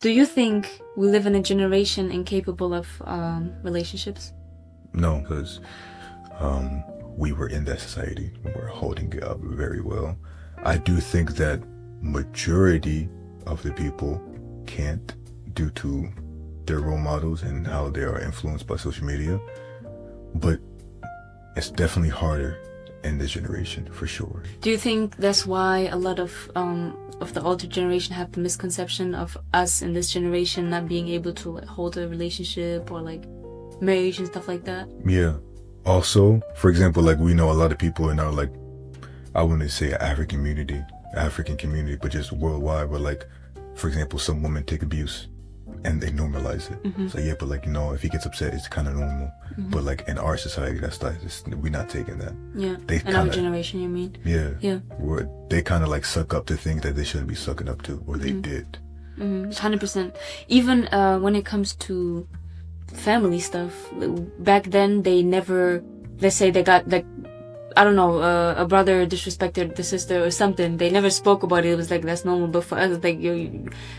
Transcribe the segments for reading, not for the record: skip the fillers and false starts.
Do you think we live in a generation incapable of relationships? No, because we were in that society. We're holding it up very well. I do think that majority of the people can't, due to their role models and how they are influenced by social media. But it's definitely harder in this generation, for sure. Do you think that's why a lot of the older generation have the misconception of us in this generation not being able to like hold a relationship or like marriage and stuff like that? Yeah. Also, for example, like we know a lot of people in our like, I wouldn't say African community, but just worldwide, where like, for example, some women take abuse and they normalize it. Mm-hmm. So yeah, but like, you know, if he gets upset, it's kind of normal. Mm-hmm. But like in our society, that's like, we're not taking that. Yeah. They in our generation, you mean? Yeah. Yeah. They kind of like suck up to things that they shouldn't be sucking up to, or they did. 100%. Even when it comes to family stuff, back then they never, let's say they got like, I don't know, a brother disrespected the sister or something. They never spoke about it. It was like, that's normal. But for us, it's like,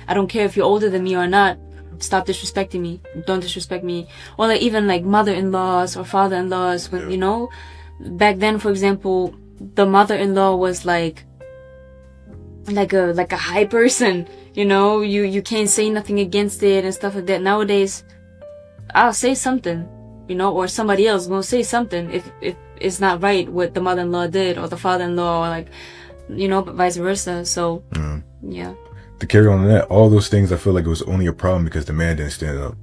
I don't care if you're older than me or not. Stop disrespecting me. Don't disrespect me. Or like even like mother-in-laws or father-in-laws, when, you know, back then, for example, the mother-in-law was like a high person, you know, you can't say nothing against it and stuff like that. Nowadays, I'll say something, you know, or somebody else will say something if it's not right what the mother-in-law did or the father-in-law, or like, you know, but vice versa. So yeah. To carry on that, all those things, I feel like it was only a problem because the man didn't stand up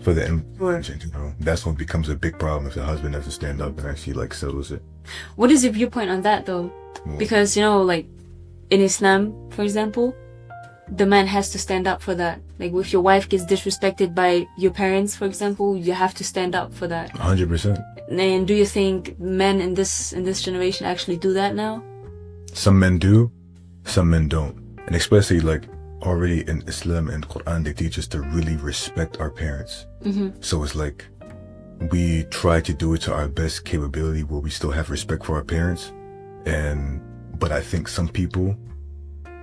for the influence. You know, that's when it becomes a big problem if the husband doesn't stand up and actually like settles it. What is your viewpoint on that though? Because, you know, like in Islam, for example, the man has to stand up for that. Like if your wife gets disrespected by your parents, for example, you have to stand up for that. 100%. And do you think men in this generation actually do that now? Some men do, some men don't. And especially like already in Islam and Quran, they teach us to really respect our parents. So it's like we try to do it to our best capability where we still have respect for our parents. But I think some people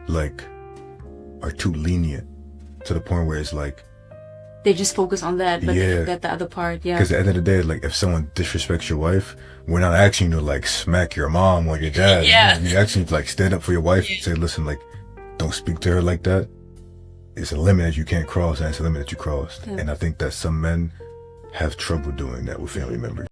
like are too lenient to the point where it's like they just focus on that, but they forget the other part. Yeah. Because at the end of the day, like if someone disrespects your wife, we're not asking you to like smack your mom or your dad. Yeah. You actually like stand up for your wife and say, listen, like don't speak to her like that. It's a limit that you can't cross, and it's a limit that you crossed. And I think that some men have trouble doing that with family members.